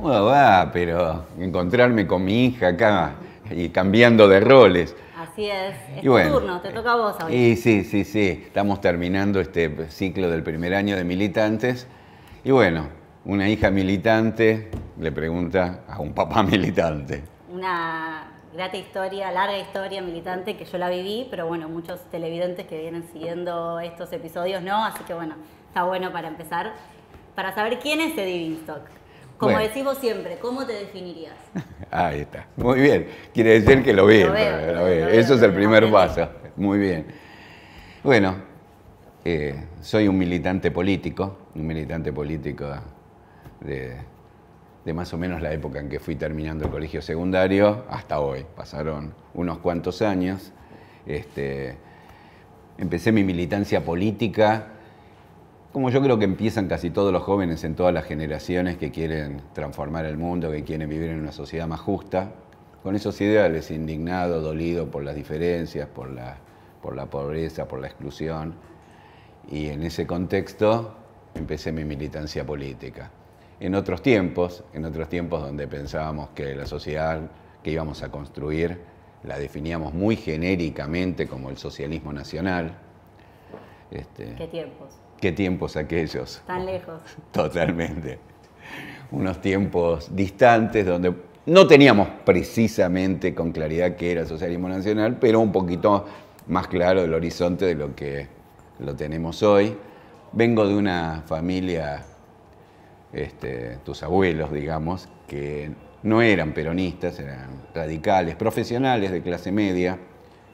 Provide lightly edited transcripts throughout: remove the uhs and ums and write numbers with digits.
¿Cómo va? Pero encontrarme con mi hija acá y cambiando de roles. Así es Y tu bueno, turno, te toca a vos hoy. y sí. Estamos terminando este ciclo del primer año de militantes. Y bueno, una hija militante le pregunta a un papá militante. Una grata historia, larga historia militante que yo la viví, pero bueno, muchos televidentes que vienen siguiendo estos episodios no, así que bueno, está bueno para empezar, para saber quién es Eddie Binstock. Como Bueno. decís vos siempre, ¿cómo te definirías? Ahí está. Muy bien. Quiere decir que lo ve. Lo veo, Lo ve. lo Eso es veo, el primer aprendí. paso. Muy bien. Bueno, soy un militante político de más o menos la época en que fui terminando el colegio secundario hasta hoy. Pasaron unos cuantos años. Empecé mi militancia política, como yo creo que empiezan casi todos los jóvenes en todas las generaciones que quieren transformar el mundo, que quieren vivir en una sociedad más justa, con esos ideales, indignado, dolido por las diferencias, por la pobreza, por la exclusión. Y en ese contexto empecé mi militancia política. En otros tiempos donde pensábamos que la sociedad que íbamos a construir la definíamos muy genéricamente como el socialismo nacional. ¿Qué tiempos? ¿Qué tiempos aquellos? Tan lejos. Totalmente. Unos tiempos distantes donde no teníamos precisamente con claridad qué era el socialismo nacional, pero un poquito más claro el horizonte de lo que lo tenemos hoy. Vengo de una familia, tus abuelos, digamos, que no eran peronistas, eran radicales, profesionales de clase media.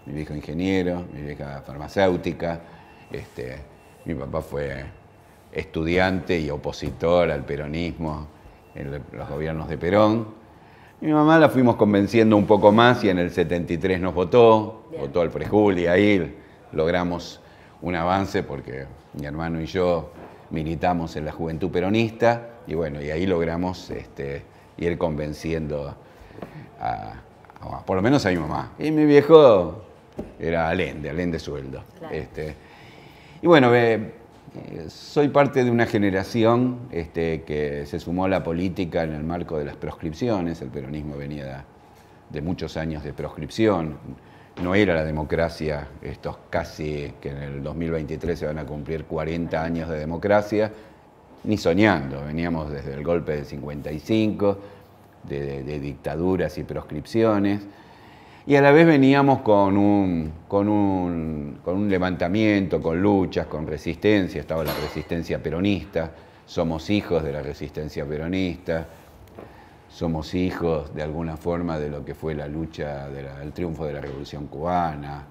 Mi viejo ingeniero, mi vieja farmacéutica. Mi papá fue estudiante y opositor al peronismo en los gobiernos de Perón. Mi mamá la fuimos convenciendo un poco más y en el 73 nos votó, votó al Frejuli, ahí logramos un avance porque mi hermano y yo militamos en la Juventud Peronista y bueno, y ahí logramos ir convenciendo por lo menos a mi mamá. Y mi viejo era Allende sueldo. Claro. Y bueno, soy parte de una generación que se sumó a la política en el marco de las proscripciones. El peronismo venía de muchos años de proscripción. No era la democracia, estos casi que en el 2023 se van a cumplir 40 años de democracia, ni soñando. Veníamos desde el golpe del 55, de dictaduras y proscripciones. Y a la vez veníamos con un levantamiento, con luchas, con resistencia. Estaba la resistencia peronista, somos hijos de la resistencia peronista, somos hijos de alguna forma de lo que fue la lucha, el triunfo de la Revolución Cubana,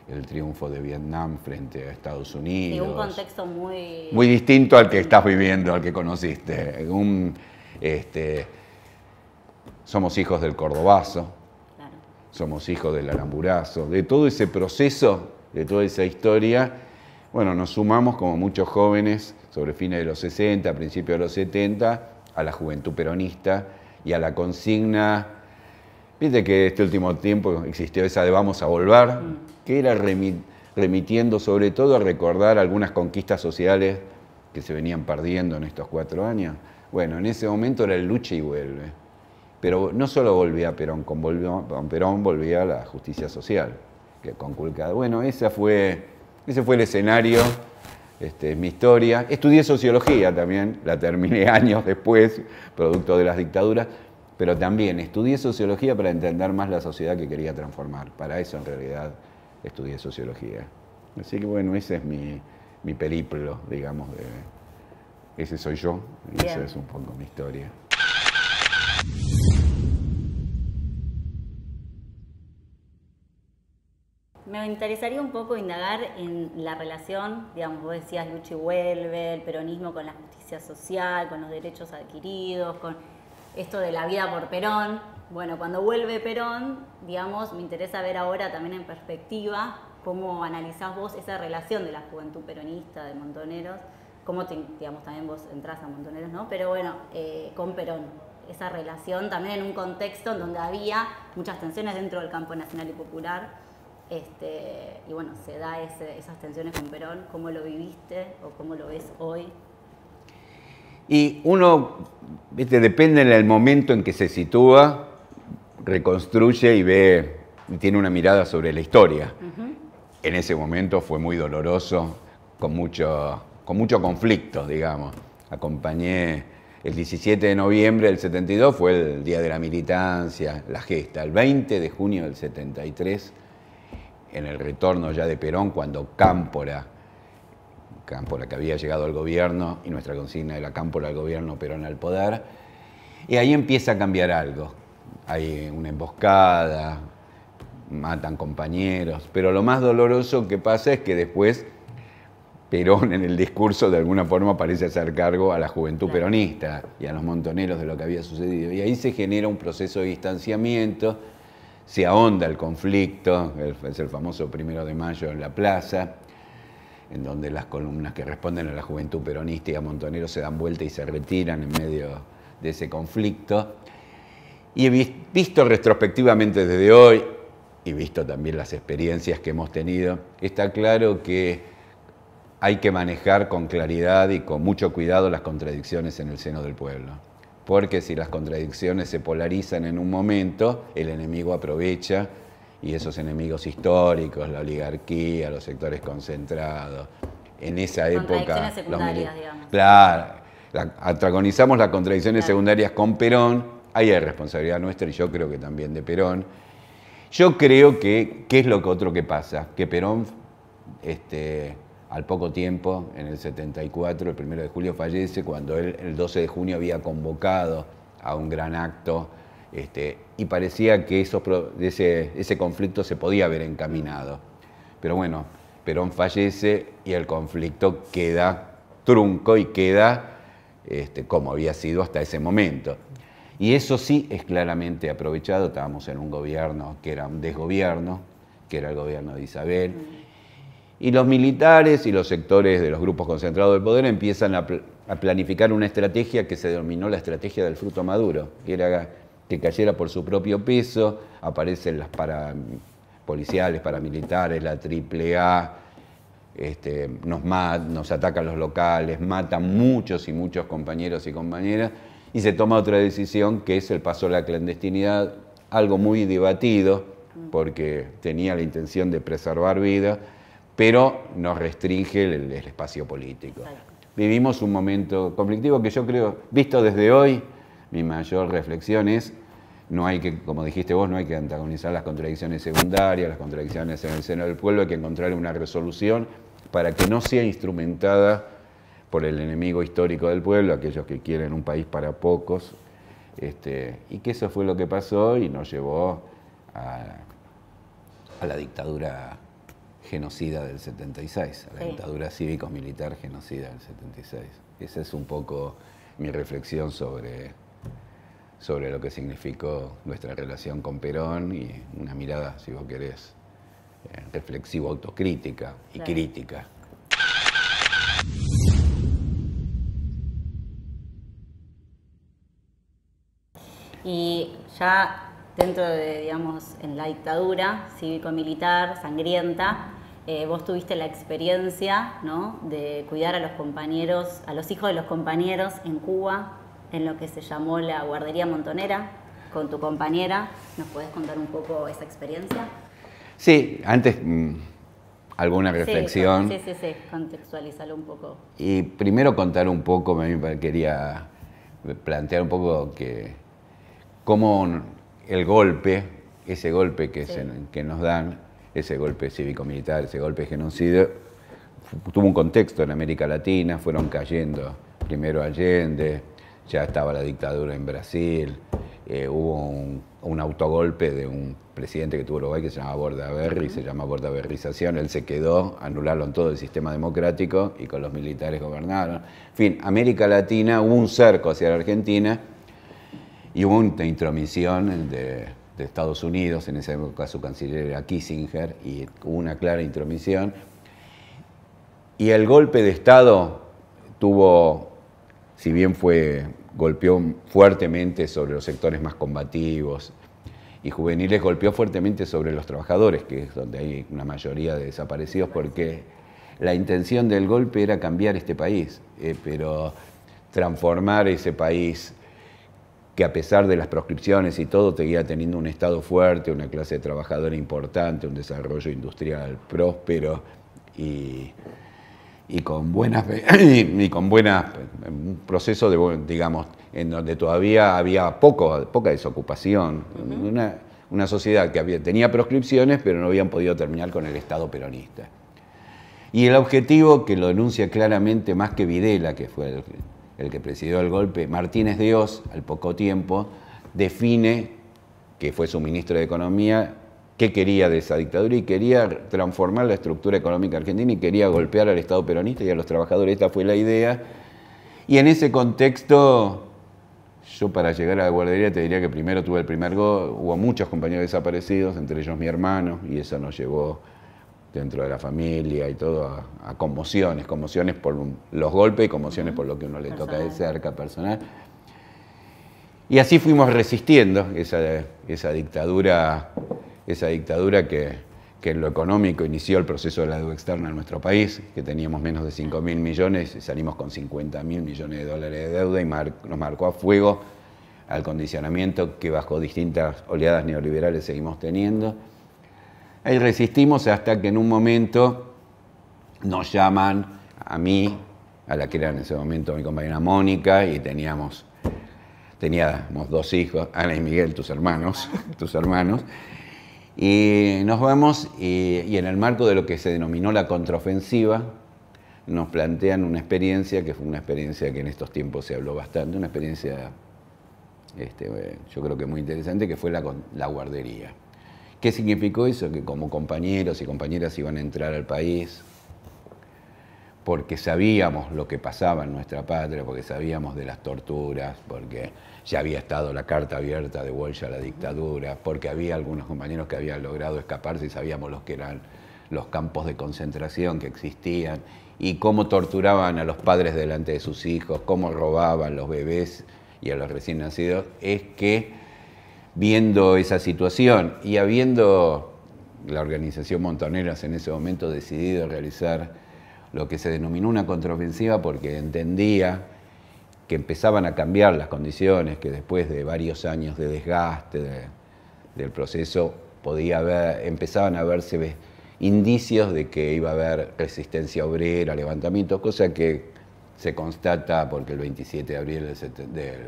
el triunfo de Vietnam frente a Estados Unidos. Y un contexto muy... Muy distinto al que estás viviendo, al que conociste. Somos hijos del Cordobazo. Somos hijos del Aramburazo, de todo ese proceso, de toda esa historia. Bueno, nos sumamos como muchos jóvenes sobre fines de los 60, principios de los 70, a la juventud peronista y a la consigna. Viste que este último tiempo existió esa de vamos a volver, que era remitiendo sobre todo a recordar algunas conquistas sociales que se venían perdiendo en estos 4 años. Bueno, en ese momento era el lucha y vuelve. Pero no solo volvía Perón, con Perón volvía la justicia social, que conculcada. Bueno, ese fue el escenario, es mi historia. Estudié sociología también, la terminé años después, producto de las dictaduras, pero también estudié sociología para entender más la sociedad que quería transformar. Para eso en realidad estudié sociología. Así que bueno, ese es mi periplo, digamos, ese soy yo, y esa es un poco mi historia. Me interesaría un poco indagar en la relación, digamos, vos decías lucha y vuelve, el peronismo con la justicia social, con los derechos adquiridos, con esto de la vida por Perón. Bueno, cuando vuelve Perón, digamos, me interesa ver ahora también en perspectiva cómo analizás vos esa relación de la juventud peronista, de Montoneros, cómo, digamos, también vos entrás a Montoneros, ¿no? Pero bueno, con Perón, esa relación también en un contexto en donde había muchas tensiones dentro del campo nacional y popular. Y bueno, se da esas tensiones con Perón. ¿Cómo lo viviste o cómo lo ves hoy? Y uno, ¿viste? Depende del momento en que se sitúa, reconstruye y ve, y tiene una mirada sobre la historia. En ese momento fue muy doloroso, con mucho conflicto, digamos. Acompañé el 17 de noviembre del 72, fue el Día de la Militancia, la gesta. El 20 de junio del 73, en el retorno ya de Perón, cuando Cámpora que había llegado al gobierno, y nuestra consigna era Cámpora al gobierno, Perón al poder, y ahí empieza a cambiar algo. Hay una emboscada, matan compañeros, pero lo más doloroso que pasa es que después Perón en el discurso de alguna forma parece hacer cargo a la juventud peronista y a los montoneros de lo que había sucedido. Y ahí se genera un proceso de distanciamiento, se ahonda el conflicto, es el famoso 1 de mayo en la plaza, en donde las columnas que responden a la juventud peronista y a montoneros se dan vuelta y se retiran en medio de ese conflicto. Y he visto retrospectivamente desde hoy, y visto también las experiencias que hemos tenido, está claro que hay que manejar con claridad y con mucho cuidado las contradicciones en el seno del pueblo. Porque si las contradicciones se polarizan en un momento, el enemigo aprovecha, y esos enemigos históricos, la oligarquía, los sectores concentrados, en esa época... Contradicciones secundarias, digamos. Claro, antagonizamos las contradicciones secundarias con Perón, ahí hay responsabilidad nuestra y yo creo que también de Perón. Yo creo que, ¿qué es lo otro que pasa? Que Perón, al poco tiempo, en el 74, el 1 de julio fallece, cuando él el 12 de junio había convocado a un gran acto, y parecía que ese conflicto se podía haber encaminado. Pero bueno, Perón fallece y el conflicto queda trunco y queda como había sido hasta ese momento. Y eso sí es claramente aprovechado. Estábamos en un gobierno que era un desgobierno, que era el gobierno de Isabel, y los militares y los sectores de los grupos concentrados del poder empiezan a planificar una estrategia que se denominó la estrategia del fruto maduro, que era que cayera por su propio peso. Aparecen las policiales, paramilitares, la AAA, nos atacan los locales, matan muchos y muchos compañeros y compañeras, y se toma otra decisión que es el paso a la clandestinidad, algo muy debatido porque tenía la intención de preservar vida, pero nos restringe el espacio político. Vivimos un momento conflictivo que yo creo, visto desde hoy, mi mayor reflexión es, no hay que, como dijiste vos, no hay que antagonizar las contradicciones secundarias, las contradicciones en el seno del pueblo, hay que encontrar una resolución para que no sea instrumentada por el enemigo histórico del pueblo, aquellos que quieren un país para pocos, y que eso fue lo que pasó y nos llevó a la dictadura genocida del 76, a la dictadura cívico-militar genocida del 76. Esa es un poco mi reflexión sobre lo que significó nuestra relación con Perón y una mirada, si vos querés, reflexiva, autocrítica y crítica. Y ya dentro de, digamos, en la dictadura cívico-militar, sangrienta, vos tuviste la experiencia, ¿no?, de cuidar a los compañeros, a los hijos de los compañeros en Cuba, en lo que se llamó la guardería montonera, con tu compañera. ¿Nos podés contar un poco esa experiencia? Sí, antes alguna reflexión. Sí, contextualizarlo un poco. Y primero contar un poco, a mí quería plantear un poco que cómo el golpe, ese golpe que nos dan, ese golpe cívico-militar, ese golpe genocidio, tuvo un contexto en América Latina, fueron cayendo primero Allende, ya estaba la dictadura en Brasil, hubo un autogolpe de un presidente que tuvo Uruguay que se llamaba Bordaberry, se llama Bordaberrización, él se quedó, anularon todo el sistema democrático y con los militares gobernaron. En fin, América Latina, hubo un cerco hacia la Argentina y hubo una intromisión de Estados Unidos, en esa época su canciller era Kissinger, y hubo una clara intromisión. Y el golpe de Estado tuvo, si bien golpeó fuertemente sobre los sectores más combativos y juveniles, golpeó fuertemente sobre los trabajadores, que es donde hay una mayoría de desaparecidos, porque la intención del golpe era cambiar este país, pero transformar ese país que a pesar de las proscripciones y todo, seguía teniendo un Estado fuerte, una clase trabajadora importante, un desarrollo industrial próspero y con buenas, un proceso de, digamos, en donde todavía había poca desocupación, una sociedad que tenía proscripciones, pero no habían podido terminar con el Estado peronista. Y el objetivo, que lo enuncia claramente más que Videla, que fue el que presidió el golpe, Martínez de Oz, al poco tiempo, define, que fue su ministro de Economía, qué quería de esa dictadura y quería transformar la estructura económica argentina y quería golpear al Estado peronista y a los trabajadores. Esta fue la idea. Y en ese contexto, yo para llegar a la guardería te diría que primero tuve el primer gol, hubo muchos compañeros desaparecidos, entre ellos mi hermano, y eso nos llevó dentro de la familia y todo a conmociones por los golpes y conmociones por lo que uno le toca de cerca, personal. Y así fuimos resistiendo esa dictadura que en lo económico inició el proceso de la deuda externa en nuestro país, que teníamos menos de 5.000 millones y salimos con 50.000 millones de dólares de deuda y nos marcó a fuego al condicionamiento que bajo distintas oleadas neoliberales seguimos teniendo. Ahí resistimos hasta que en un momento nos llaman a mí, a la que era en ese momento mi compañera Mónica, y teníamos 2 hijos, Ana y Miguel, tus hermanos, y nos vamos y en el marco de lo que se denominó la contraofensiva, nos plantean una experiencia que fue una experiencia que en estos tiempos se habló bastante, una experiencia yo creo que muy interesante, que fue la guardería. ¿Qué significó eso? Que como compañeros y compañeras iban a entrar al país, porque sabíamos lo que pasaba en nuestra patria, porque sabíamos de las torturas, porque ya había estado la carta abierta de Walsh a la dictadura, porque había algunos compañeros que habían logrado escaparse y sabíamos los que eran los campos de concentración que existían y cómo torturaban a los padres delante de sus hijos, cómo robaban los bebés y a los recién nacidos, es que viendo esa situación y habiendo la organización Montoneros en ese momento decidido realizar lo que se denominó una contraofensiva porque entendía que empezaban a cambiar las condiciones, que después de varios años de desgaste del proceso empezaban a verse indicios de que iba a haber resistencia obrera, levantamientos, cosa que se constata porque el 27 de abril del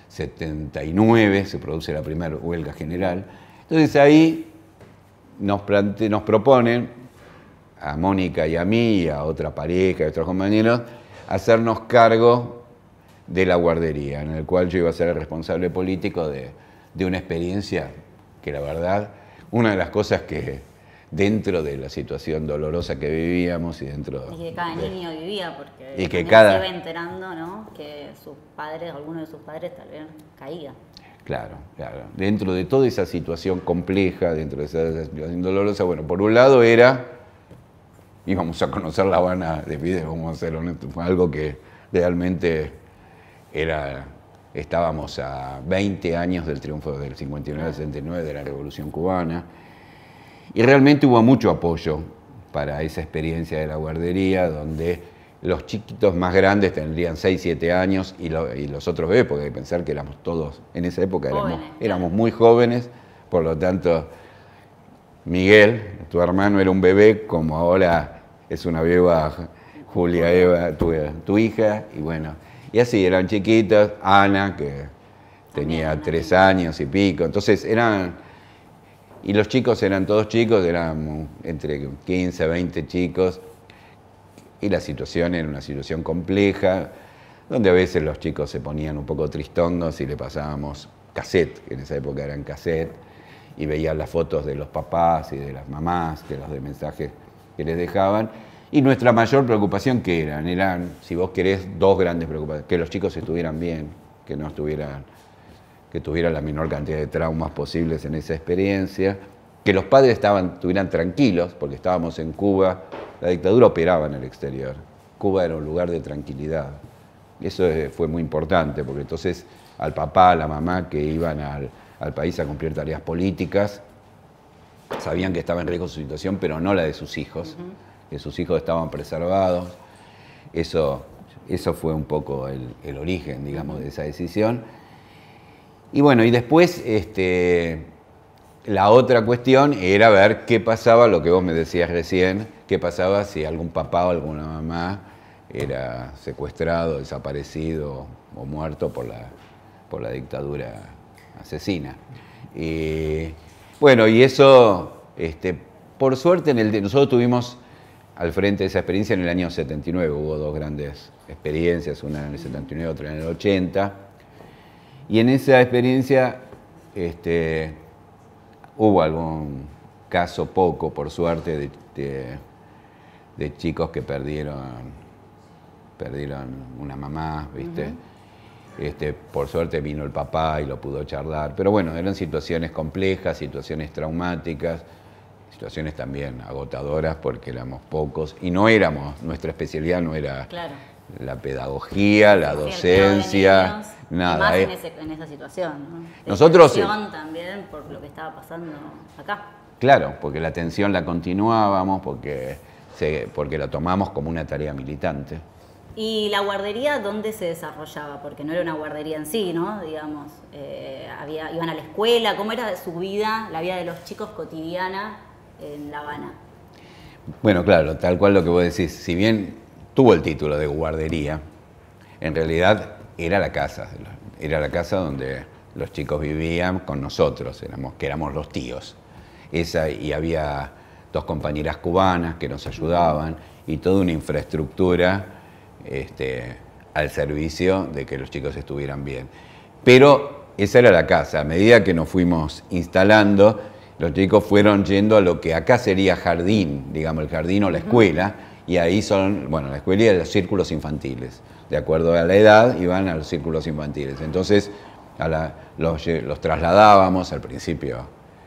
79 se produce la primera huelga general. Entonces ahí nos proponen a Mónica y a mí y a otra pareja, a otros compañeros, hacernos cargo de la guardería, en el cual yo iba a ser el responsable político de una experiencia que la verdad, una de las cosas que dentro de la situación dolorosa que vivíamos y dentro... Y que cada niño vivía, porque y que se iba enterando, ¿no?, que sus padres, alguno de sus padres tal vez caía. Claro. Dentro de toda esa situación compleja, dentro de esa situación dolorosa, bueno, por un lado íbamos a conocer La Habana de Fidel, vamos a ser honestos, fue algo que realmente estábamos a 20 años del triunfo del 59 al 69 de la Revolución Cubana, y realmente hubo mucho apoyo para esa experiencia de la guardería, donde los chiquitos más grandes tendrían 6, 7 años y los otros bebés, porque hay que pensar que éramos todos, en esa época éramos muy jóvenes, por lo tanto, Miguel, tu hermano, era un bebé, como ahora es una beba Julia Eva, tu hija, y bueno, y así eran chiquitos, Ana, que tenía 3 años y pico, entonces y los chicos eran todos chicos, eran entre 15 a 20 chicos, y la situación era una situación compleja, donde a veces los chicos se ponían un poco tristongos y le pasábamos cassette, que en esa época eran cassette, y veían las fotos de los papás y de las mamás, de mensajes que les dejaban, y nuestra mayor preocupación, ¿qué eran, si vos querés, 2 grandes preocupaciones: que los chicos estuvieran bien, que tuvieran la menor cantidad de traumas posibles en esa experiencia, que los padres estuvieran tranquilos, porque estábamos en Cuba, la dictadura operaba en el exterior, Cuba era un lugar de tranquilidad. Eso fue muy importante, porque entonces al papá, a la mamá que iban al país a cumplir tareas políticas, sabían que estaba en riesgo su situación, pero no la de sus hijos, que sus hijos estaban preservados. Eso eso fue un poco el origen, digamos, de esa decisión. Y bueno, y después la otra cuestión era ver qué pasaba, lo que vos me decías recién, qué pasaba si algún papá o alguna mamá era secuestrado, desaparecido o muerto por la dictadura asesina. Y bueno, y eso, por suerte, nosotros tuvimos al frente de esa experiencia en el año 79, hubo dos grandes experiencias, una en el 79, otra en el 80, y en esa experiencia hubo algún caso poco, por suerte, de chicos que perdieron una mamá, ¿viste? Por suerte vino el papá y lo pudo charlar, pero bueno, eran situaciones complejas, situaciones traumáticas, situaciones también agotadoras porque éramos pocos y nuestra especialidad no era la pedagogía, la docencia, nada. Más en esa situación, ¿no? Nosotros también por lo que estaba pasando acá. Claro, porque la atención la continuábamos, porque la tomamos como una tarea militante. ¿Y la guardería dónde se desarrollaba? Porque no era una guardería en sí, ¿no? Digamos, iban a la escuela. ¿Cómo era su vida, la vida de los chicos cotidiana en La Habana? Bueno, claro, tal cual lo que vos decís. Si bien tuvo el título de guardería, en realidad era la casa. Era la casa donde los chicos vivían con nosotros, que éramos los tíos. Y había dos compañeras cubanas que nos ayudaban y toda una infraestructura al servicio de que los chicos estuvieran bien. Pero esa era la casa. A medida que nos fuimos instalando, los chicos fueron yendo a lo que acá sería jardín, digamos, el jardín o la escuela, y ahí la escuela y los círculos infantiles. De acuerdo a la edad, iban a los círculos infantiles. Entonces, los trasladábamos, al principio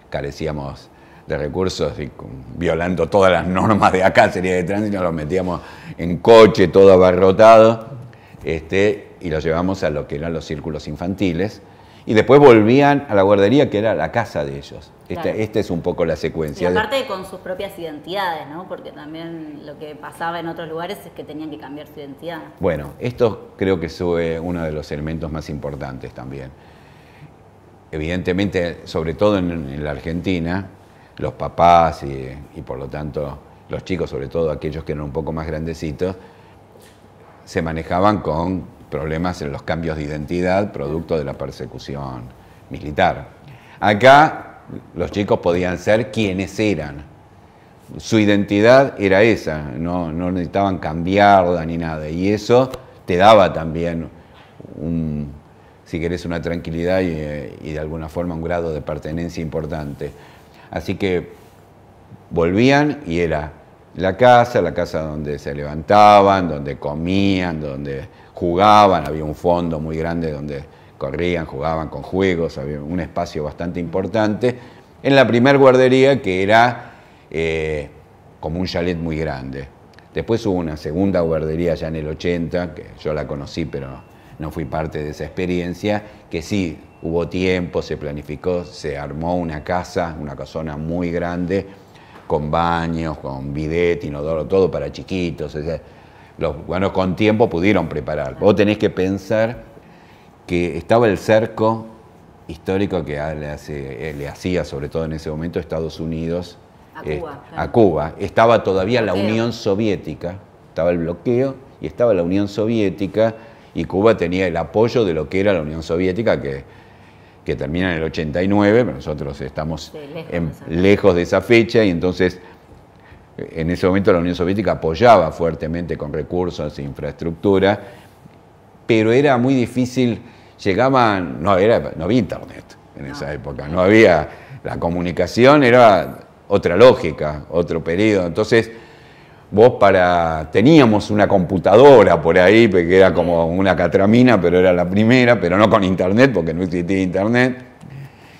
carecíamos de recursos y violando todas las normas de acá, sería de tránsito, los metíamos en coche, todo abarrotado, y los llevamos a lo que eran los círculos infantiles, y después volvían a la guardería, que era la casa de ellos. Claro. Esta es un poco la secuencia. Y aparte con sus propias identidades, ¿no? Porque también lo que pasaba en otros lugares es que tenían que cambiar su identidad. Bueno, esto creo que fue uno de los elementos más importantes también. Evidentemente, sobre todo en la Argentina, los papás y por lo tanto los chicos, sobre todo aquellos que eran un poco más grandecitos, se manejaban con problemas en los cambios de identidad producto de la persecución militar. Acá los chicos podían ser quienes eran. Su identidad era esa, no necesitaban cambiarla ni nada. Y eso te daba también, si querés, una tranquilidad y de alguna forma un grado de pertenencia importante. Así que volvían y era la casa donde se levantaban, donde comían, donde jugaban, había un fondo muy grande donde corrían, jugaban con juegos, había un espacio bastante importante. En la primer guardería, que era como un chalet muy grande. Después hubo una segunda guardería ya en el 80, que yo la conocí, pero no fui parte de esa experiencia, que sí, hubo tiempo, se planificó, se armó una casa, una casona muy grande, con baños, con bidet, inodoro, todo para chiquitos. O sea, con tiempo pudieron preparar. Vos tenés que pensar que estaba el cerco histórico que le hacía, sobre todo en ese momento, Estados Unidos a Cuba. Estaba todavía la Unión Soviética, estaba el bloqueo y estaba la Unión Soviética, y Cuba tenía el apoyo de lo que era la Unión Soviética, que termina en el 89, pero nosotros estamos lejos de esa fecha, y entonces en ese momento la Unión Soviética apoyaba fuertemente con recursos e infraestructura, pero era muy difícil, no había internet en esa época, no había, la comunicación era otra lógica, otro periodo, entonces teníamos una computadora por ahí, que era como una catramina, pero era la primera, pero no con internet, porque no existía internet.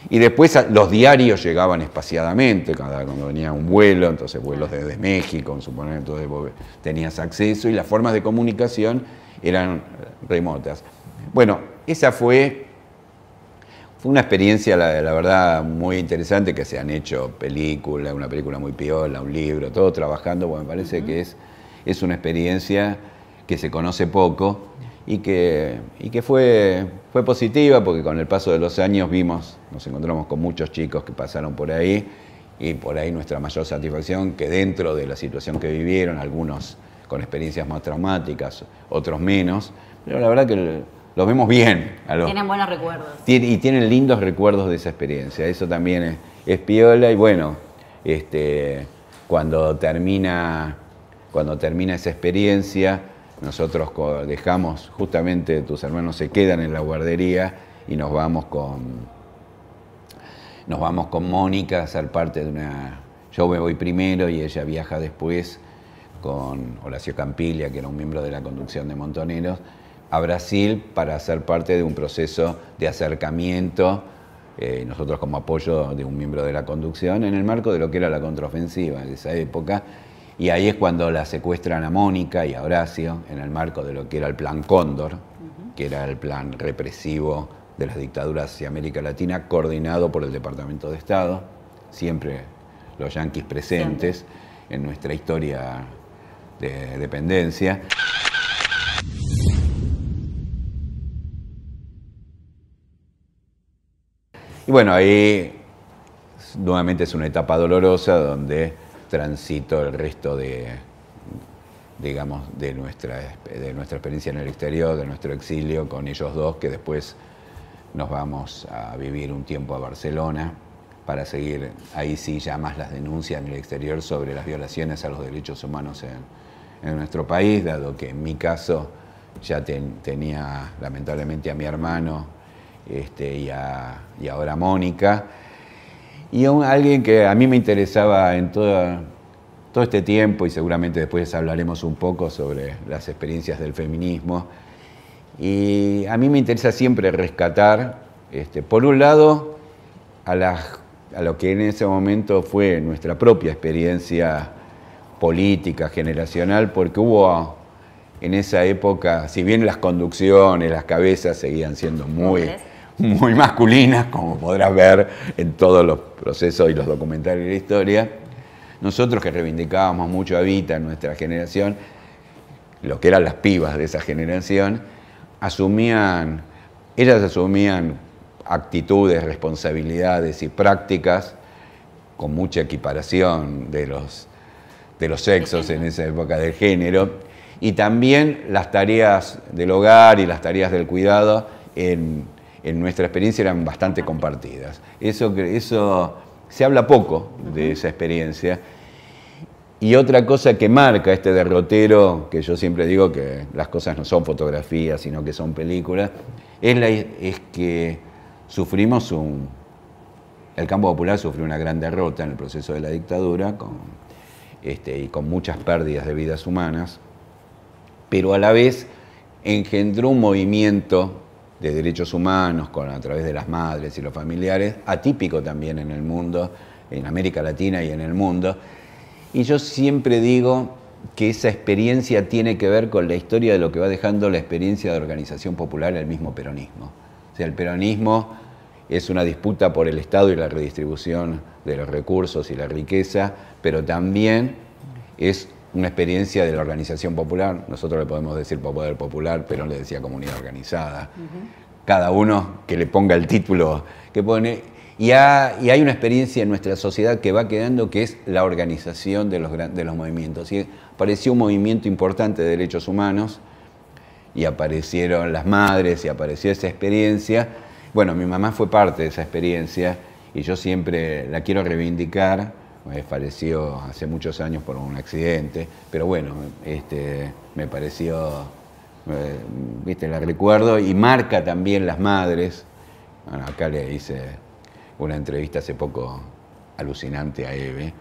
Y después los diarios llegaban espaciadamente, cuando venía un vuelo, entonces vuelos desde México, suponer, entonces vos tenías acceso, y las formas de comunicación eran remotas. Bueno, esa fue una experiencia, la verdad, muy interesante, que se han hecho películas, una película muy piola, un libro, todo trabajando, porque me parece que es una experiencia que se conoce poco y que fue positiva, porque con el paso de los años nos encontramos con muchos chicos que pasaron por ahí, y por ahí nuestra mayor satisfacción que dentro de la situación que vivieron, algunos con experiencias más traumáticas, otros menos, pero la verdad que los vemos bien. Tienen buenos recuerdos. Y tienen lindos recuerdos de esa experiencia, eso también es piola. Y bueno, cuando termina esa experiencia, nosotros dejamos, justamente tus hermanos se quedan en la guardería y nos vamos con Mónica a ser parte de una... Yo me voy primero y ella viaja después con Horacio Campiglia, que era un miembro de la conducción de Montoneros, a Brasil para ser parte de un proceso de acercamiento, nosotros como apoyo de un miembro de la conducción, en el marco de lo que era la contraofensiva de esa época. Y ahí es cuando la secuestran a Mónica y a Horacio, en el marco de lo que era el Plan Cóndor, que era el plan represivo de las dictaduras hacia América Latina, coordinado por el Departamento de Estado, siempre los yanquis presentes en nuestra historia de dependencia. Y bueno, ahí nuevamente es una etapa dolorosa donde transito el resto de nuestra experiencia en el exterior, de nuestro exilio con ellos dos, que después nos vamos a vivir un tiempo a Barcelona para seguir ahí sí ya más las denuncias en el exterior sobre las violaciones a los derechos humanos en nuestro país, dado que en mi caso ya tenía lamentablemente a mi hermano y ahora a Mónica, y alguien que a mí me interesaba en todo este tiempo, y seguramente después hablaremos un poco sobre las experiencias del feminismo. Y a mí me interesa siempre rescatar, por un lado, a lo que en ese momento fue nuestra propia experiencia política, generacional, porque hubo en esa época, si bien las conducciones, las cabezas seguían siendo muy masculinas, como podrás ver en todos los procesos y los documentales de la historia, nosotros que reivindicábamos mucho a Evita en nuestra generación, lo que eran las pibas de esa generación, ellas asumían actitudes, responsabilidades y prácticas con mucha equiparación de los sexos en esa época del género, y también las tareas del hogar y las tareas del cuidado en nuestra experiencia eran bastante compartidas. Eso se habla poco de esa experiencia. Y otra cosa que marca este derrotero, que yo siempre digo que las cosas no son fotografías, sino que son películas, es que el campo popular sufrió una gran derrota en el proceso de la dictadura, y con muchas pérdidas de vidas humanas, pero a la vez engendró un movimiento de derechos humanos a través de las madres y los familiares, atípico también en el mundo, en América Latina y en el mundo. Y yo siempre digo que esa experiencia tiene que ver con la historia de lo que va dejando la experiencia de organización popular el mismo peronismo. O sea, el peronismo es una disputa por el Estado y la redistribución de los recursos y la riqueza, pero también es una experiencia de la organización popular. Nosotros le podemos decir poder popular, Perón le decía comunidad organizada. Cada uno que le ponga el título que pone. Y hay una experiencia en nuestra sociedad que va quedando, que es la organización de los movimientos. Y apareció un movimiento importante de derechos humanos, y aparecieron las madres, y apareció esa experiencia. Bueno, mi mamá fue parte de esa experiencia, y yo siempre la quiero reivindicar. Falleció hace muchos años por un accidente, pero bueno, me pareció, la recuerdo, y marca también las madres. Bueno, acá le hice una entrevista hace poco alucinante a Eve,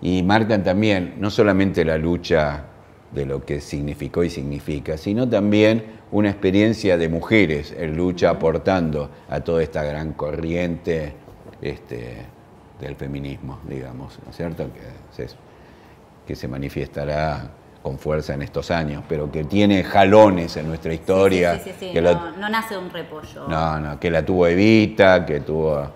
y marcan también no solamente la lucha de lo que significó y significa, sino también una experiencia de mujeres en lucha, aportando a toda esta gran corriente del feminismo, digamos, ¿no es cierto? Que se manifestará con fuerza en estos años, pero que tiene jalones en nuestra historia. Sí. No nace un repollo. No, que la tuvo Evita, que tuvo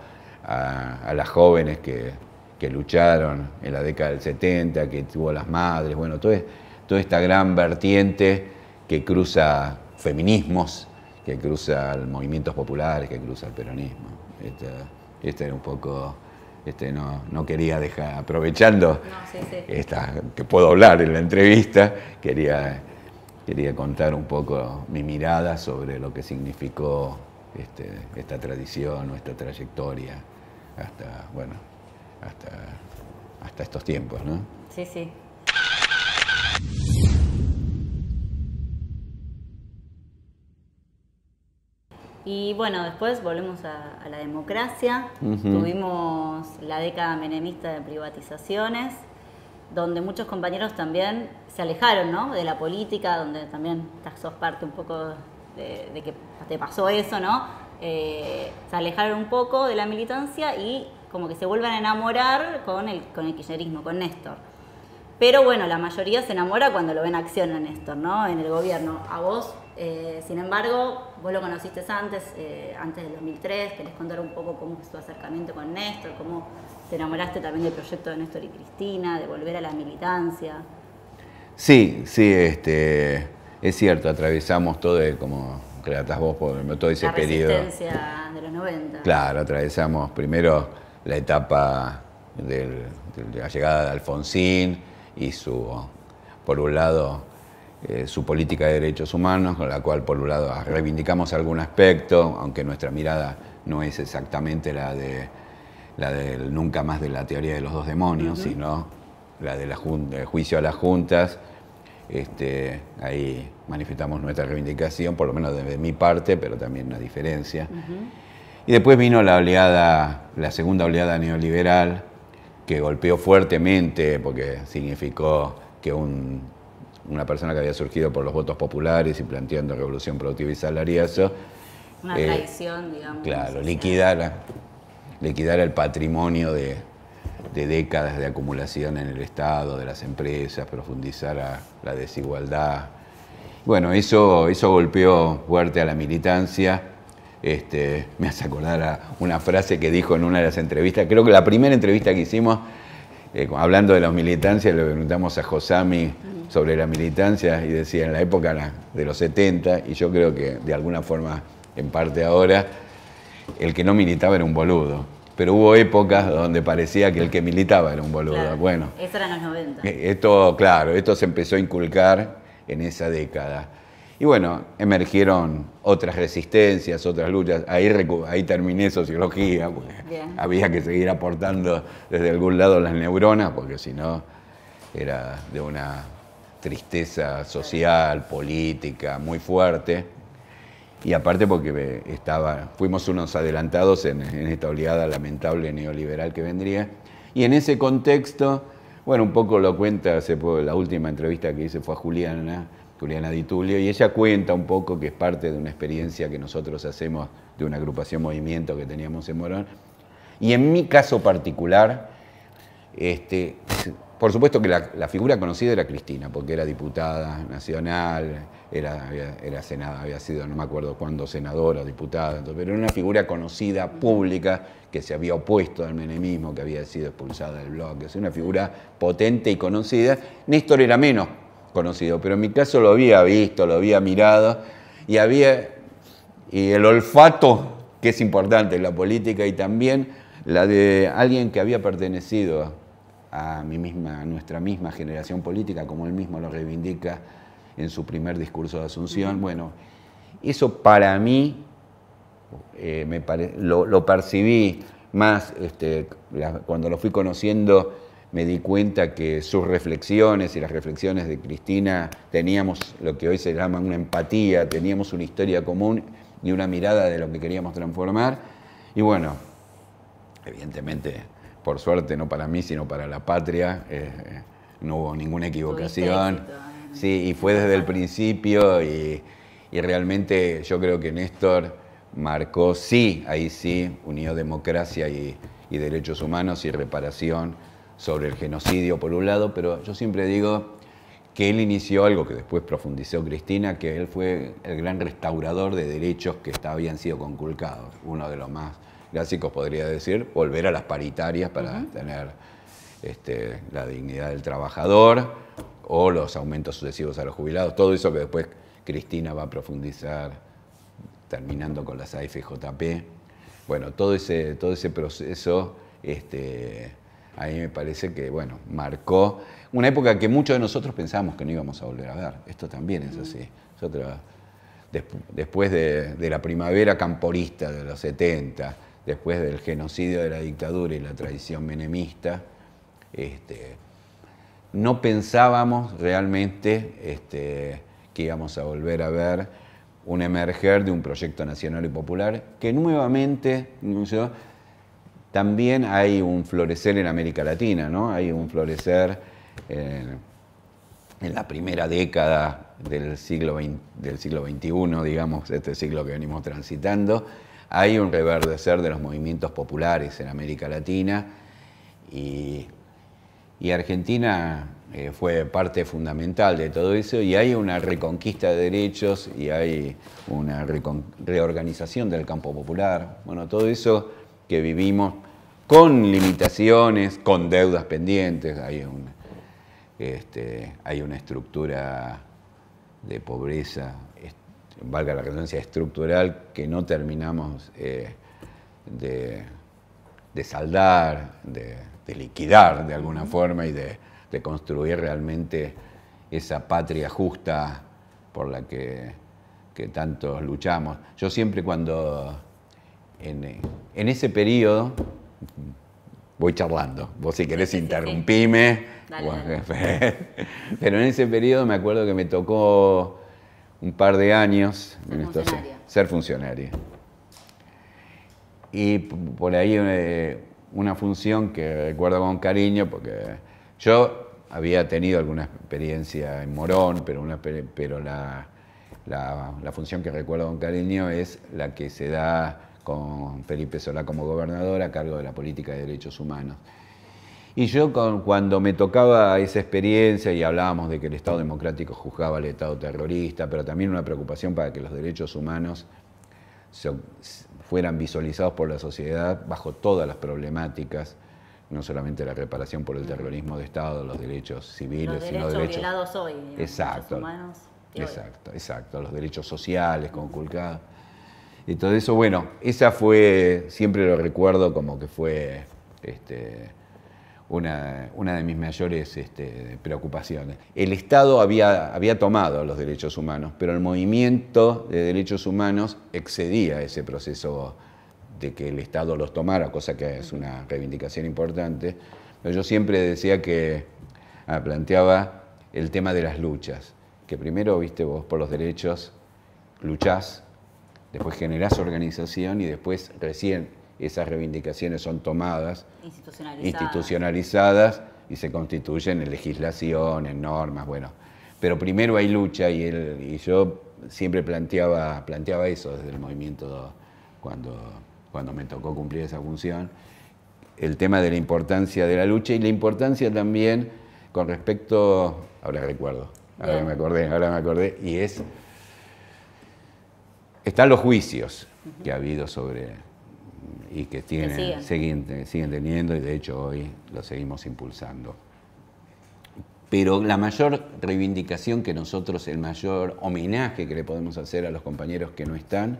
a las jóvenes que lucharon en la década del 70, que tuvo las madres, bueno, toda toda esta gran vertiente que cruza feminismos, que cruza movimientos populares, que cruza el peronismo. Este era un poco, no quería dejar, aprovechando que puedo hablar en la entrevista, quería contar un poco mi mirada sobre lo que significó esta tradición o esta trayectoria hasta estos tiempos, ¿no? Sí, sí. Y bueno, después volvemos a la democracia. Tuvimos la década menemista de privatizaciones, donde muchos compañeros también se alejaron, ¿no?, de la política, donde también sos parte un poco de que te pasó eso, ¿no? Se alejaron un poco de la militancia y como que se vuelven a enamorar con el kirchnerismo, con Néstor. Pero bueno, la mayoría se enamora cuando lo ven en acción a Néstor, ¿no?, en el gobierno. A vos, sin embargo, vos lo conociste antes del 2003, querés contar un poco cómo fue tu acercamiento con Néstor, cómo te enamoraste también del proyecto de Néstor y Cristina, de volver a la militancia. Sí, es cierto, atravesamos todo, como relatás vos, por todo ese periodo. La resistencia de los 90. Claro, atravesamos primero la etapa de la llegada de Alfonsín y por un lado, su política de derechos humanos, con la cual por un lado reivindicamos algún aspecto, aunque nuestra mirada no es exactamente la del nunca más de la teoría de los dos demonios, sino la del juicio a las juntas. Ahí manifestamos nuestra reivindicación, por lo menos de mi parte, pero también una diferencia. Y después vino la segunda oleada neoliberal, que golpeó fuertemente, porque significó que una persona que había surgido por los votos populares y planteando revolución productiva y salariazo. Una traición, digamos. Claro, liquidar el patrimonio de décadas de acumulación en el Estado, de las empresas, profundizar la desigualdad. Bueno, eso golpeó fuerte a la militancia. Me hace acordar a una frase que dijo en una de las entrevistas, creo que la primera entrevista que hicimos, hablando de la militancia, le preguntamos a Josami sobre la militancia y decía en la época de los 70, y yo creo que de alguna forma, en parte ahora, el que no militaba era un boludo. Pero hubo épocas donde parecía que el que militaba era un boludo. Claro, bueno, eso era en los 90. Esto se empezó a inculcar en esa década. Y bueno, emergieron otras resistencias, otras luchas. Ahí terminé sociología, porque había que seguir aportando desde algún lado las neuronas, porque si no era de una tristeza social, política, muy fuerte. Y aparte porque fuimos unos adelantados en esta oleada lamentable neoliberal que vendría. Y en ese contexto, bueno, un poco lo cuenta la última entrevista que hice fue a Juliana Di Tullio, y ella cuenta un poco que es parte de una experiencia que nosotros hacemos de una agrupación Movimiento que teníamos en Morón. Y en mi caso particular, por supuesto que la figura conocida era Cristina, porque era diputada nacional, era senadora, había sido, no me acuerdo cuándo, senadora o diputada, pero era una figura conocida, pública, que se había opuesto al menemismo, que había sido expulsada del bloque. Es una figura potente y conocida. Néstor era menos conocido, pero en mi caso lo había visto, lo había mirado, y el olfato, que es importante en la política, y también la de alguien que había pertenecido a nuestra misma generación política, como él mismo lo reivindica en su primer discurso de Asunción. Bueno, eso para mí lo percibí más, cuando lo fui conociendo me di cuenta que sus reflexiones y las reflexiones de Cristina teníamos lo que hoy se llama una empatía, teníamos una historia común y una mirada de lo que queríamos transformar. Y bueno, evidentemente, por suerte, no para mí, sino para la patria, no hubo ninguna equivocación. Sí, y fue desde el principio y realmente yo creo que Néstor marcó, ahí sí, unió democracia y derechos humanos y reparación sobre el genocidio por un lado, pero yo siempre digo que él inició algo que después profundizó Cristina, que él fue el gran restaurador de derechos que habían sido conculcados. Uno de los más clásicos podría decir, volver a las paritarias para tener la dignidad del trabajador, o los aumentos sucesivos a los jubilados, todo eso que después Cristina va a profundizar, terminando con las AFJP. Bueno, todo ese proceso, a mí me parece que, bueno, marcó una época que muchos de nosotros pensábamos que no íbamos a volver a ver. Esto también es así. Nosotros, después de la primavera camporista de los 70, después del genocidio de la dictadura y la traición menemista, no pensábamos realmente que íbamos a volver a ver un emerger de un proyecto nacional y popular que nuevamente, también hay un florecer en América Latina, ¿no? Hay un florecer en la primera década del siglo XXI, digamos, este siglo que venimos transitando. Hay un reverdecer de los movimientos populares en América Latina y Argentina fue parte fundamental de todo eso, y hay una reconquista de derechos y hay una reorganización del campo popular. Bueno, todo eso que vivimos con limitaciones, con deudas pendientes, hay una estructura de pobreza, valga la redundancia, estructural, que no terminamos de saldar, de liquidar de alguna forma y de construir realmente esa patria justa por la que tantos luchamos. Yo siempre cuando, en ese periodo, voy charlando, vos si querés interrumpime, Dale, bueno, dale. Pero en ese periodo me acuerdo que me tocó un par de años ser funcionario. Y por ahí una función que recuerdo con cariño, porque yo había tenido alguna experiencia en Morón, pero la función que recuerdo con cariño es la que se da con Felipe Solá como gobernador a cargo de la política de derechos humanos. Y yo cuando me tocaba esa experiencia y hablábamos de que el Estado democrático juzgaba al Estado terrorista, pero también una preocupación para que los derechos humanos fueran visualizados por la sociedad bajo todas las problemáticas, no solamente la reparación por el terrorismo de Estado, los derechos civiles, sino los derechos derechos violados hoy, exacto, derechos humanos. Exacto, los derechos sociales conculcados. Y todo eso, bueno, esa fue, siempre lo recuerdo como que fue una de mis mayores preocupaciones. El Estado había tomado los derechos humanos, pero el movimiento de derechos humanos excedía ese proceso de que el Estado los tomara, cosa que es una reivindicación importante. Pero yo siempre decía que planteaba el tema de las luchas, que primero, viste, vos por los derechos luchás, después generás organización y después recién esas reivindicaciones son tomadas, institucionalizadas y se constituyen en legislación, en normas, bueno. Pero primero hay lucha y yo siempre planteaba eso desde el movimiento cuando me tocó cumplir esa función, el tema de la importancia de la lucha y la importancia también con respecto, ahora recuerdo, ahora me acordé, y están los juicios que ha habido y que siguen teniendo, y de hecho hoy lo seguimos impulsando. Pero la mayor reivindicación que nosotros, el mayor homenaje que le podemos hacer a los compañeros que no están,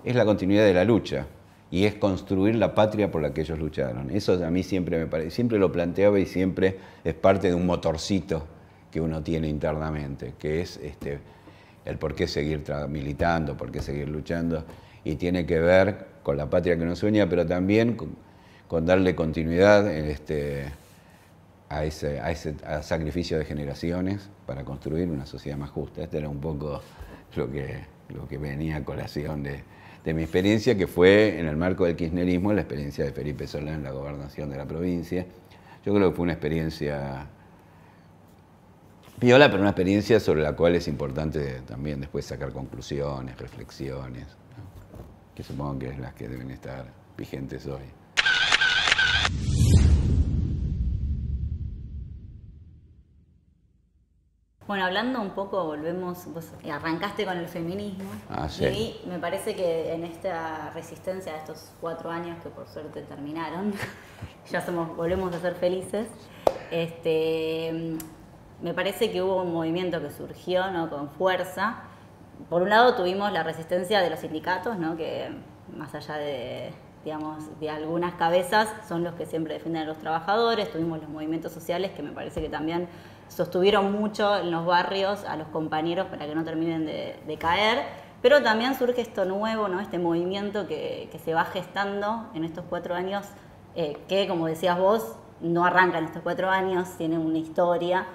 es la continuidad de la lucha, y es construir la patria por la que ellos lucharon. Eso a mí siempre me parece, siempre lo planteaba y siempre es parte de un motorcito que uno tiene internamente, que es el por qué seguir militando, por qué seguir luchando, y tiene que ver con la patria que nos sueña, pero también con darle continuidad a sacrificio de generaciones para construir una sociedad más justa. Este era un poco lo que venía a colación de mi experiencia, que fue en el marco del kirchnerismo, la experiencia de Felipe Solá en la gobernación de la provincia. Yo creo que fue una experiencia piola, pero una experiencia sobre la cual es importante también después sacar conclusiones, reflexiones, ¿no? Que supongo que es las que deben estar vigentes hoy. Bueno, hablando un poco, volvemos, vos arrancaste con el feminismo, sí. Y a mí me parece que en esta resistencia de estos 4 años, que por suerte terminaron, volvemos a ser felices, me parece que hubo un movimiento que surgió, ¿no?, con fuerza. Por un lado tuvimos la resistencia de los sindicatos, ¿no?, que más allá de, digamos, de algunas cabezas son los que siempre defienden a los trabajadores. Tuvimos los movimientos sociales que me parece que también sostuvieron mucho en los barrios a los compañeros para que no terminen de caer. Pero también surge esto nuevo, ¿no?, este movimiento que se va gestando en estos 4 años, que, como decías vos, no arranca en estos 4 años, tiene una historia,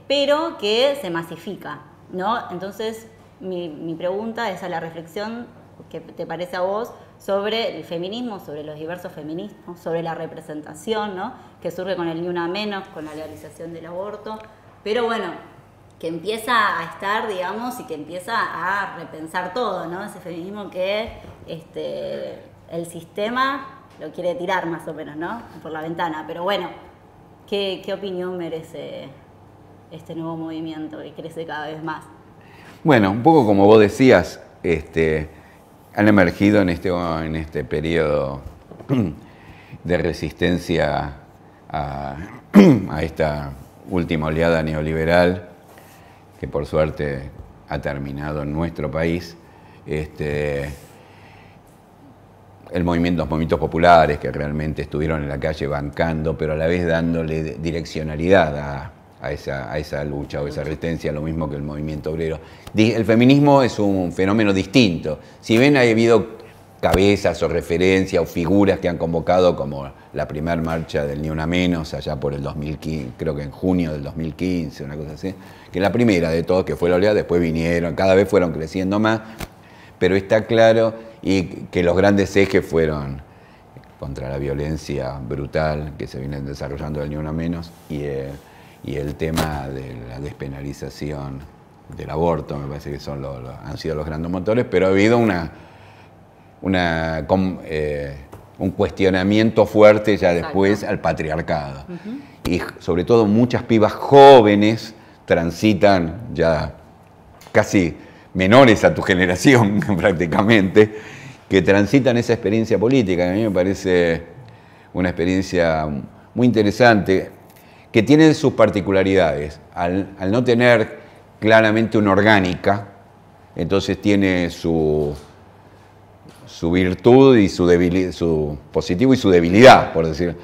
pero que se masifica, ¿no? Entonces, mi pregunta es a la reflexión que te parece a vos sobre el feminismo, sobre los diversos feminismos, sobre la representación, ¿no?, que surge con el Ni Una Menos, con la legalización del aborto, pero bueno, que empieza a estar, digamos, y que empieza a repensar todo, ¿no? Ese feminismo que el sistema lo quiere tirar más o menos, ¿no?, por la ventana. Pero bueno, ¿qué opinión merece este nuevo movimiento que crece cada vez más? Bueno, un poco como vos decías, han emergido en este periodo de resistencia a esta última oleada neoliberal, que por suerte ha terminado en nuestro país, los movimientos populares que realmente estuvieron en la calle bancando, pero a la vez dándole direccionalidad a esa lucha o esa resistencia, lo mismo que el movimiento obrero. El feminismo es un fenómeno distinto. Si bien ha habido cabezas o referencias o figuras que han convocado, como la primera marcha del Ni Una Menos, allá por el 2015, creo que en junio del 2015, una cosa así, que la primera de todos, que fue la oleada, después vinieron, cada vez fueron creciendo más, pero está claro y que los grandes ejes fueron contra la violencia brutal que se viene desarrollando del Ni Una Menos y el tema de la despenalización del aborto, me parece que han sido los grandes motores, pero ha habido un cuestionamiento fuerte ya después al patriarcado. Y sobre todo muchas pibas jóvenes transitan ya casi menores a tu generación prácticamente, que transitan esa experiencia política, que a mí me parece una experiencia muy interesante, que tiene sus particularidades. Al no tener claramente una orgánica, entonces tiene su virtud y su positivo y su debilidad, por decir.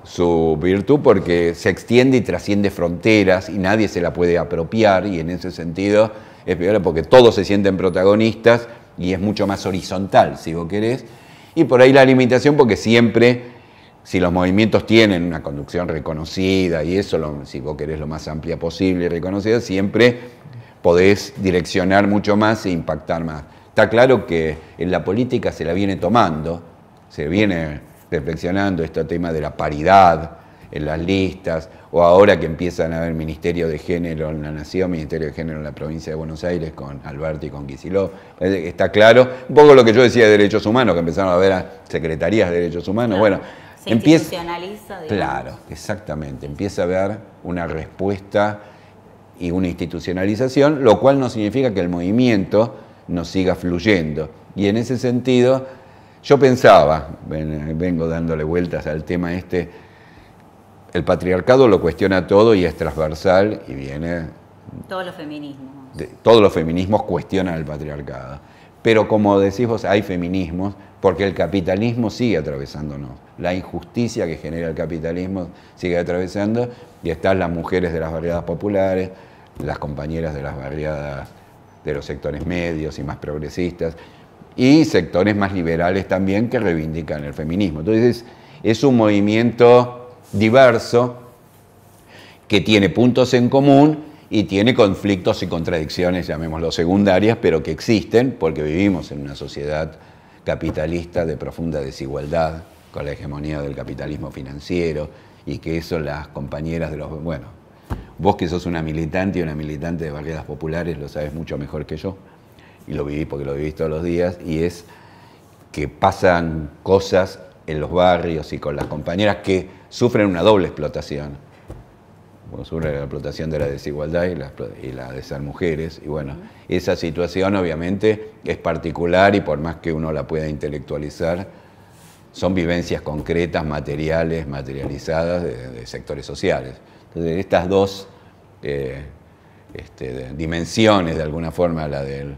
Su virtud porque se extiende y trasciende fronteras y nadie se la puede apropiar, y en ese sentido es peor porque todos se sienten protagonistas y es mucho más horizontal, si vos querés. Y por ahí la limitación porque siempre, si los movimientos tienen una conducción reconocida y eso, si vos querés lo más amplia posible y reconocida, siempre podés direccionar mucho más e impactar más. Está claro que en la política se la viene tomando, se viene reflexionando este tema de la paridad en las listas, o ahora que empiezan a haber Ministerio de Género en la Nación, Ministerio de Género en la provincia de Buenos Aires con Alberti y con Kicillof. Está claro, un poco lo que yo decía de derechos humanos, que empezaron a haber secretarías de derechos humanos. Claro, bueno, se institucionaliza, digamos. Claro, exactamente, empieza a haber una respuesta y una institucionalización, lo cual no significa que el movimiento no siga fluyendo. Y en ese sentido, yo pensaba, vengo dándole vueltas al tema el patriarcado lo cuestiona todo y es transversal y viene... Todos los feminismos. Todos los feminismos cuestionan el patriarcado. Pero como decís vos, hay feminismos porque el capitalismo sigue atravesándonos. La injusticia que genera el capitalismo sigue atravesando, y están las mujeres de las barriadas populares, las compañeras de las barriadas de los sectores medios y más progresistas, y sectores más liberales también que reivindican el feminismo. Entonces es un movimiento diverso que tiene puntos en común y tiene conflictos y contradicciones, llamémoslo secundarias, pero que existen porque vivimos en una sociedad capitalista de profunda desigualdad, con la hegemonía del capitalismo financiero, y que eso las compañeras de los... Bueno, vos que sos una militante y una militante de barriadas populares lo sabes mucho mejor que yo, y lo viví porque lo vivís todos los días, y es que pasan cosas en los barrios y con las compañeras que sufren una doble explotación. Bueno, sufren la explotación de la desigualdad y la de ser mujeres. Y bueno, esa situación obviamente es particular y por más que uno la pueda intelectualizar, son vivencias concretas, materiales, materializadas de sectores sociales. Entonces, estas dos dimensiones de alguna forma, la del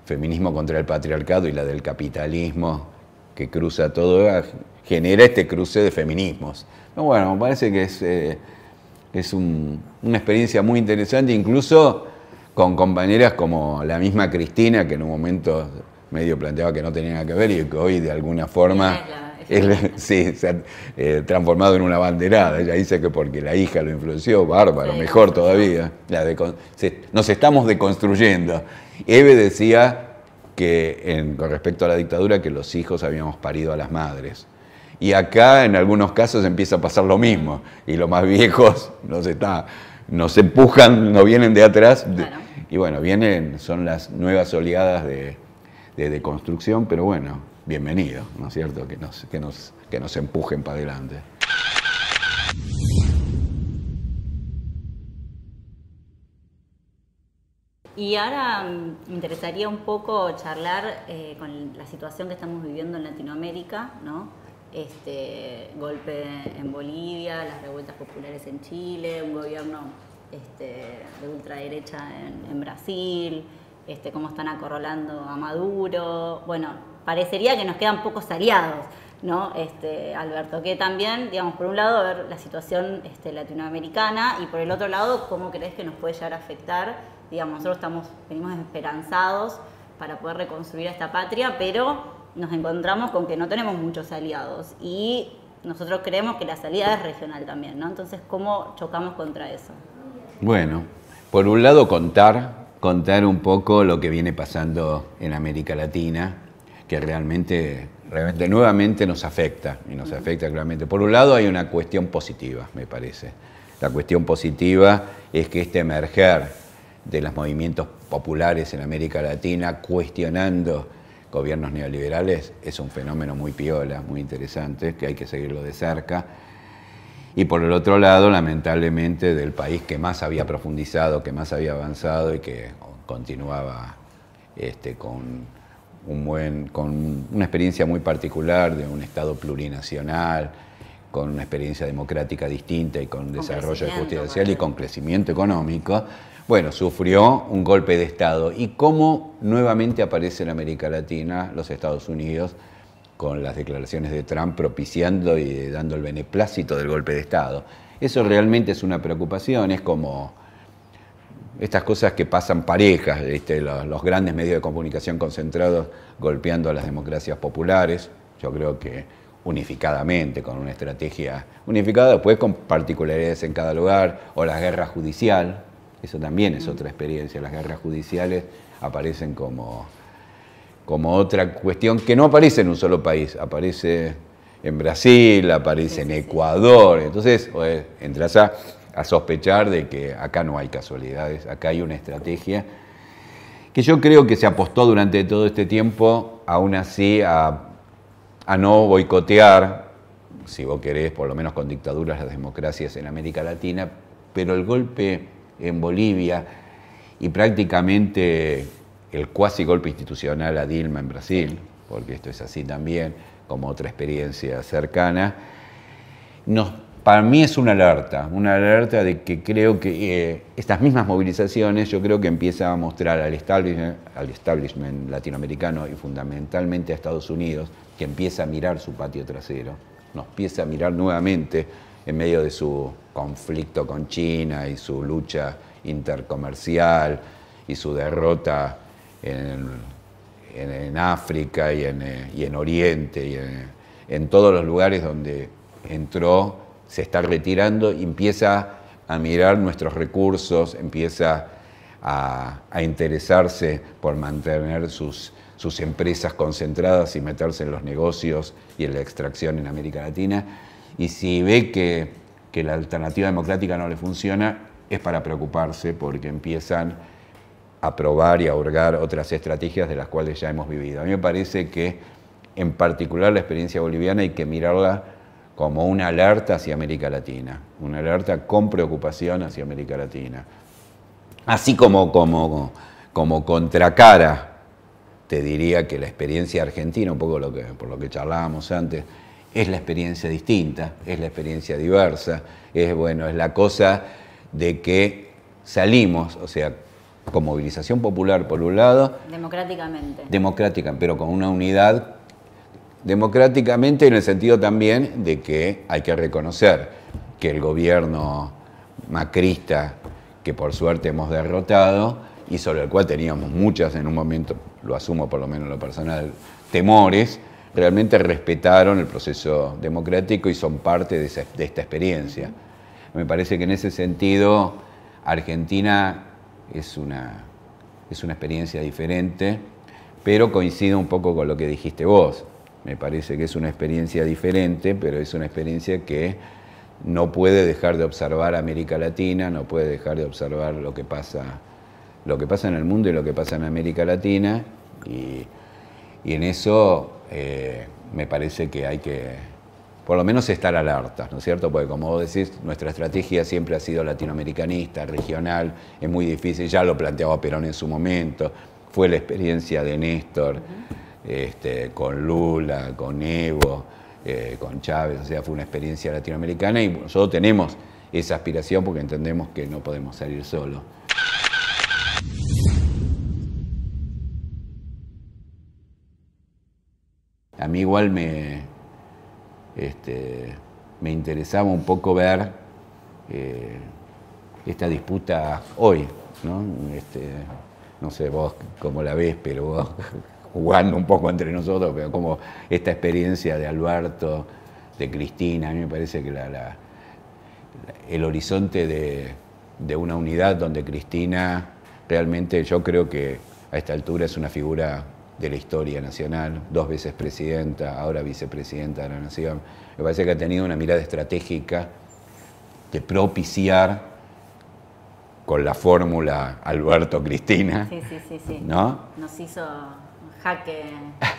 feminismo contra el patriarcado y la del capitalismo que cruza todo, genera este cruce de feminismos. Pero bueno, me parece que es una experiencia muy interesante, incluso con compañeras como la misma Cristina, que en un momento medio planteaba que no tenía nada que ver y que hoy de alguna forma sí, se ha transformado en una banderada. Ella dice que porque la hija lo influenció, bárbaro, sí, mejor todavía. Nos estamos deconstruyendo. Eve decía que con respecto a la dictadura que los hijos habíamos parido a las madres. Y acá en algunos casos empieza a pasar lo mismo. Y los más viejos nos empujan, nos vienen de atrás. Claro. Y bueno, son las nuevas oleadas de deconstrucción, pero bueno, bienvenido, ¿no es cierto? Que nos empujen para adelante. Y ahora me interesaría un poco charlar con la situación que estamos viviendo en Latinoamérica, ¿no? Golpe en Bolivia, las revueltas populares en Chile, un gobierno de ultraderecha en Brasil, cómo están acorralando a Maduro. Bueno, parecería que nos quedan pocos aliados, ¿no? Alberto, que también, digamos, por un lado ver la situación latinoamericana y por el otro lado, ¿cómo crees que nos puede llegar a afectar? Digamos, nosotros venimos esperanzados para poder reconstruir esta patria, pero nos encontramos con que no tenemos muchos aliados y nosotros creemos que la salida es regional también, ¿no? Entonces, ¿cómo chocamos contra eso? Bueno, por un lado contar un poco lo que viene pasando en América Latina, que realmente nuevamente nos afecta, y nos afecta claramente. Por un lado hay una cuestión positiva, me parece. La cuestión positiva es que emerger de los movimientos populares en América Latina cuestionando gobiernos neoliberales es un fenómeno muy piola, muy interesante, que hay que seguirlo de cerca. Y por el otro lado, lamentablemente, del país que más había profundizado, que más había avanzado y que continuaba con una experiencia muy particular de un Estado plurinacional, con una experiencia democrática distinta y con desarrollo de justicia social y con crecimiento económico, bueno, sufrió un golpe de Estado. ¿Y cómo nuevamente aparece en América Latina los Estados Unidos con las declaraciones de Trump propiciando y dando el beneplácito del golpe de Estado? Eso realmente es una preocupación, es como estas cosas que pasan parejas, los grandes medios de comunicación concentrados golpeando a las democracias populares, yo creo que unificadamente, con una estrategia unificada, después con particularidades en cada lugar, o la guerra judicial. Eso también es otra experiencia. Las guerras judiciales aparecen como otra cuestión que no aparece en un solo país. Aparece en Brasil, aparece en Ecuador. Entonces entras a sospechar de que acá no hay casualidades, acá hay una estrategia que yo creo que se apostó durante todo este tiempo, aún así, a no boicotear, si vos querés, por lo menos con dictaduras, las democracias en América Latina, pero el golpe en Bolivia y prácticamente el cuasi golpe institucional a Dilma en Brasil, porque esto es así también, como otra experiencia cercana, para mí es una alerta de que creo que estas mismas movilizaciones yo creo que empiezan a mostrar al establishment latinoamericano y fundamentalmente a Estados Unidos, que empieza a mirar su patio trasero, nos empieza a mirar nuevamente en medio de su conflicto con China y su lucha intercomercial y su derrota en África y en Oriente y en todos los lugares donde entró, se está retirando y empieza a mirar nuestros recursos, empieza a interesarse por mantener sus empresas concentradas y meterse en los negocios y en la extracción en América Latina. Y si ve que la alternativa democrática no le funciona, es para preocuparse porque empiezan a probar y a hurgar otras estrategias de las cuales ya hemos vivido. A mí me parece que, en particular, la experiencia boliviana hay que mirarla como una alerta hacia América Latina, una alerta con preocupación hacia América Latina. Así como contracara, te diría que la experiencia argentina, un poco por lo que charlábamos antes, es la experiencia distinta, es la experiencia diversa, es la cosa de que salimos, o sea, con movilización popular por un lado. Democráticamente. Pero con una unidad democráticamente en el sentido también de que hay que reconocer que el gobierno macrista, que por suerte hemos derrotado y sobre el cual teníamos muchas en un momento, lo asumo por lo menos en lo personal, temores, realmente respetaron el proceso democrático y son parte de esta experiencia. Me parece que en ese sentido Argentina es una experiencia diferente, pero coincide un poco con lo que dijiste vos. Me parece que es una experiencia diferente, pero es una experiencia que no puede dejar de observar América Latina, no puede dejar de observar lo que pasa en el mundo y lo que pasa en América Latina, y en eso me parece que hay que, por lo menos, estar alertas, ¿no es cierto? Porque, como vos decís, nuestra estrategia siempre ha sido latinoamericanista, regional, es muy difícil, ya lo planteaba Perón en su momento, fue la experiencia de Néstor, con Lula, con Evo, con Chávez, o sea, fue una experiencia latinoamericana y nosotros tenemos esa aspiración porque entendemos que no podemos salir solos. A mí igual me interesaba un poco ver esta disputa hoy, ¿no? No sé vos cómo la ves, pero vos jugando un poco entre nosotros, pero como esta experiencia de Alberto, de Cristina, a mí me parece que el horizonte de una unidad donde Cristina realmente, yo creo que a esta altura es una figura de la historia nacional, 2 veces presidenta, ahora vicepresidenta de la Nación. Me parece que ha tenido una mirada estratégica de propiciar con la fórmula Alberto-Cristina. Sí. ¿No? Nos hizo jaque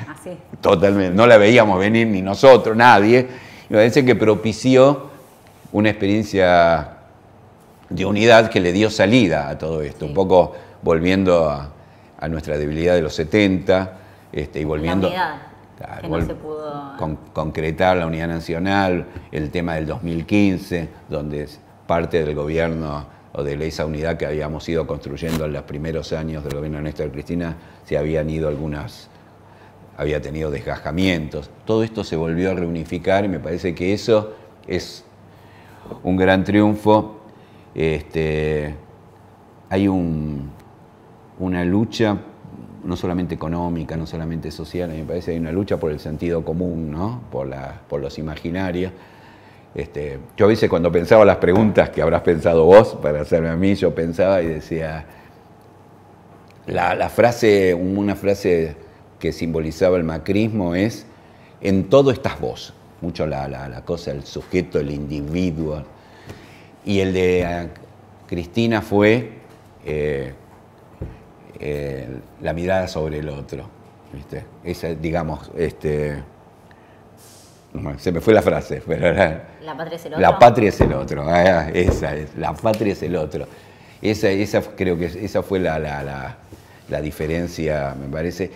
así. Totalmente, no la veíamos venir ni nosotros, nadie. Me parece que propició una experiencia de unidad que le dio salida a todo esto, un poco volviendo a nuestra debilidad de los 70 y volviendo la unidad, que no se pudo concretar la unidad nacional, el tema del 2015, donde parte del gobierno o de esa unidad que habíamos ido construyendo en los primeros años del gobierno de Néstor Cristina, se habían ido había tenido desgajamientos. Todo esto se volvió a reunificar y me parece que eso es un gran triunfo. Hay una lucha, no solamente económica, no solamente social, a mí me parece que hay una lucha por el sentido común, ¿no? Por los imaginarios. Yo a veces cuando pensaba las preguntas que habrás pensado vos para hacerme a mí, yo pensaba y decía, una frase que simbolizaba el macrismo es, en todo estás vos, mucho la cosa, el sujeto, el individuo, y el de Cristina fue la mirada sobre el otro, ¿viste? Esa, digamos, se me fue la frase, pero era... ¿La patria es el otro? La patria es el otro, esa es, la patria es el otro. Creo que esa fue la diferencia, me parece.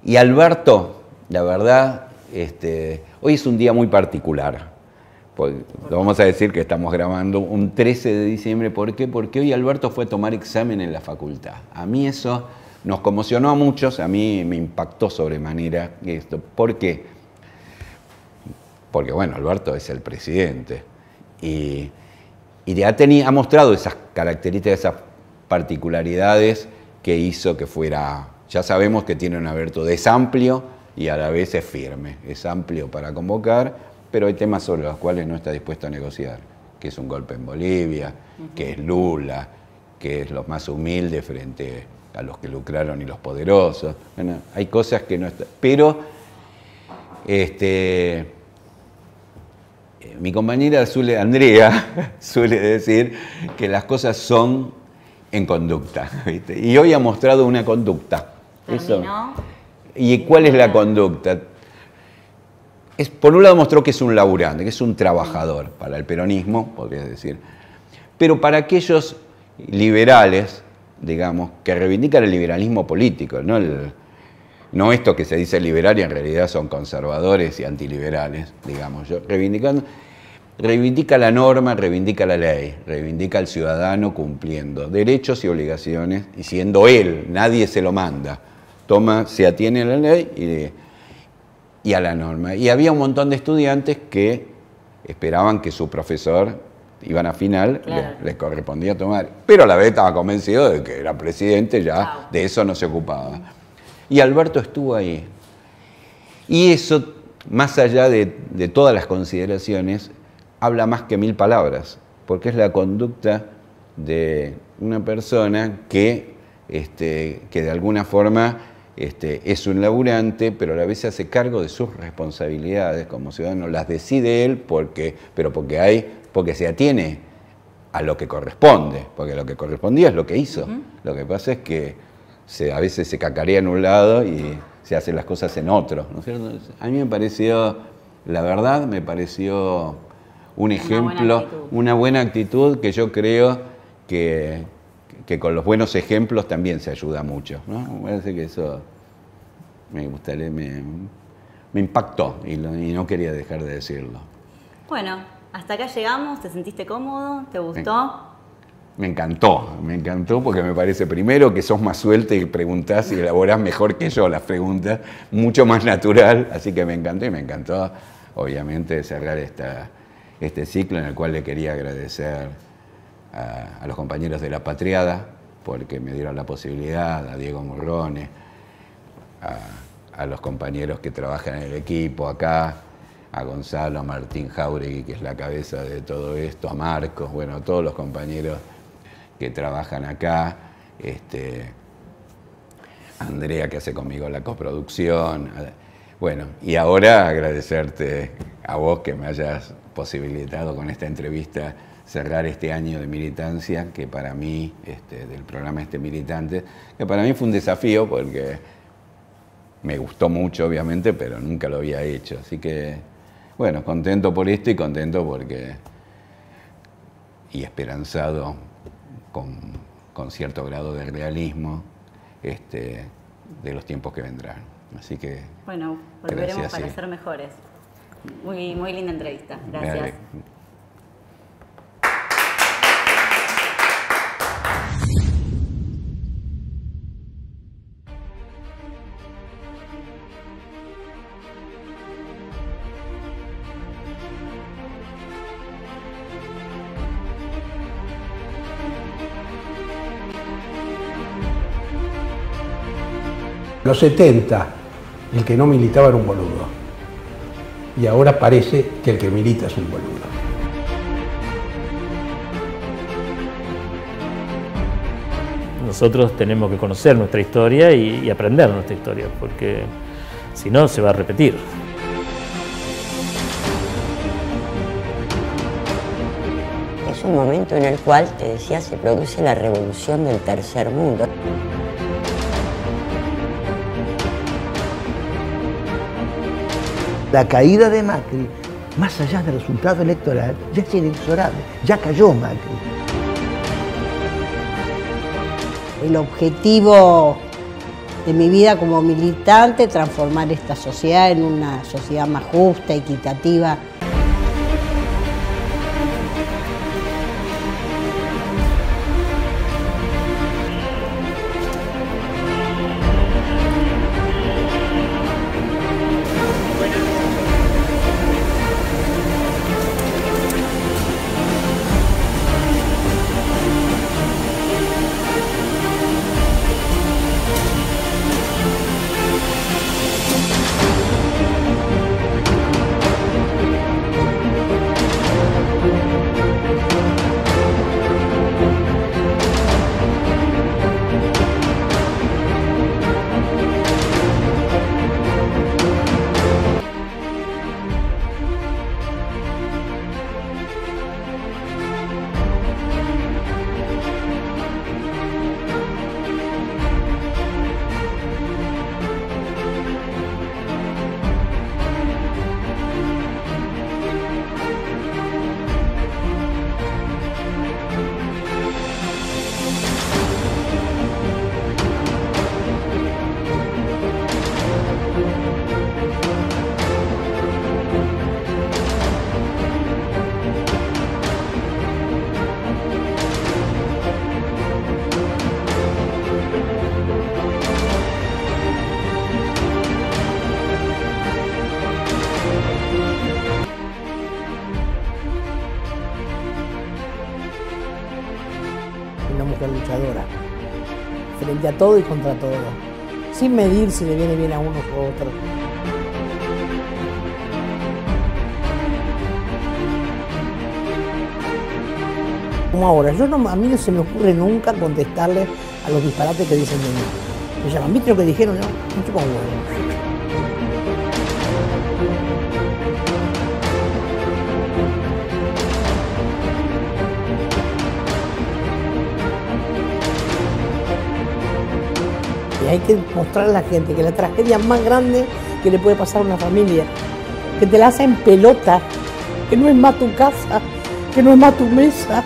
Y Alberto, la verdad, hoy es un día muy particular. Lo vamos a decir que estamos grabando un 13 de diciembre. ¿Por qué? Porque hoy Alberto fue a tomar examen en la facultad. A mí eso nos conmocionó a muchos, a mí me impactó sobremanera esto. ¿Por qué? Porque, bueno, Alberto es el presidente y ha mostrado esas características, esas particularidades que hizo que fuera... Ya sabemos que tiene un Alberto, es amplio y a la vez es firme. Es amplio para convocar, pero hay temas sobre los cuales no está dispuesto a negociar, que es un golpe en Bolivia, que es Lula, que es los más humildes frente a los que lucraron y los poderosos. Bueno, hay cosas que no están... Pero... mi compañera Andrea suele decir que las cosas son en conducta, ¿viste? Y hoy ha mostrado una conducta. Terminó. ¿Y cuál es la conducta? Por un lado mostró que es un laburante, que es un trabajador para el peronismo, podría decir. Pero para aquellos liberales, digamos, que reivindican el liberalismo político, no esto que se dice liberal y en realidad son conservadores y antiliberales, digamos, reivindicando. reivindica la norma, reivindica la ley, reivindica al ciudadano cumpliendo derechos y obligaciones y siendo él, nadie se lo manda. Se atiene a la ley y a la norma. Y había un montón de estudiantes que esperaban que su profesor, iban a final, claro, les correspondía tomar. Pero a la vez estaba convencido de que era presidente, ya de eso no se ocupaba. Y Alberto estuvo ahí. Y eso, más allá de todas las consideraciones, habla más que 1000 palabras, porque es la conducta de una persona que de alguna forma es un laburante, pero a la vez se hace cargo de sus responsabilidades como ciudadano, las decide él porque se atiene a lo que corresponde, porque lo que correspondía es lo que hizo. Lo que pasa es que a veces se cacarea en un lado y se hacen las cosas en otro, ¿no es cierto? A mí me pareció, la verdad, me pareció un ejemplo, una buena actitud que yo creo que con los buenos ejemplos también se ayuda mucho, ¿no? Me parece que eso me gustaría, me impactó y no quería dejar de decirlo. Bueno, hasta acá llegamos, ¿te sentiste cómodo? ¿Te gustó? Me encantó porque me parece primero que sos más suelta y preguntás y elaborás mejor que yo las preguntas, mucho más natural, así que me encantó y me encantó obviamente cerrar este ciclo en el cual le quería agradecer a los compañeros de La Patriada porque me dieron la posibilidad, a Diego Morrone, a los compañeros que trabajan en el equipo acá, a Gonzalo, a Martín Jauregui, que es la cabeza de todo esto, a Marcos, bueno, a todos los compañeros que trabajan acá, a Andrea, que hace conmigo la coproducción, bueno, y ahora agradecerte a vos que me hayas posibilitado con esta entrevista cerrar este año de militancia, que para mí, del programa Militante, que para mí fue un desafío porque me gustó mucho, obviamente, pero nunca lo había hecho, así que bueno, contento por esto y contento porque, y esperanzado con cierto grado de realismo de los tiempos que vendrán. Así que bueno, volveremos para ser mejores. Muy, muy linda entrevista. Gracias. Dale. Los 70, el que no militaba era un boludo. Y ahora parece que el que milita es un boludo. Nosotros tenemos que conocer nuestra historia y aprender nuestra historia, porque si no se va a repetir. Es un momento en el cual, te decía, se produce la revolución del tercer mundo. La caída de Macri, más allá del resultado electoral, ya es inexorable, ya cayó Macri. El objetivo de mi vida como militante, transformar esta sociedad en una sociedad más justa, equitativa. una mujer luchadora, frente a todo y contra todo, sin medir si le viene bien a uno o a otro. Como ahora, a mí no se me ocurre nunca contestarle a los disparates que dicen de mí. Me llaman, ¿viste lo que dijeron? No, no chupa un huevo. Y hay que mostrarle a la gente que la tragedia más grande que le puede pasar a una familia, que te la hacen pelota, que no es más tu casa, que no es más tu mesa,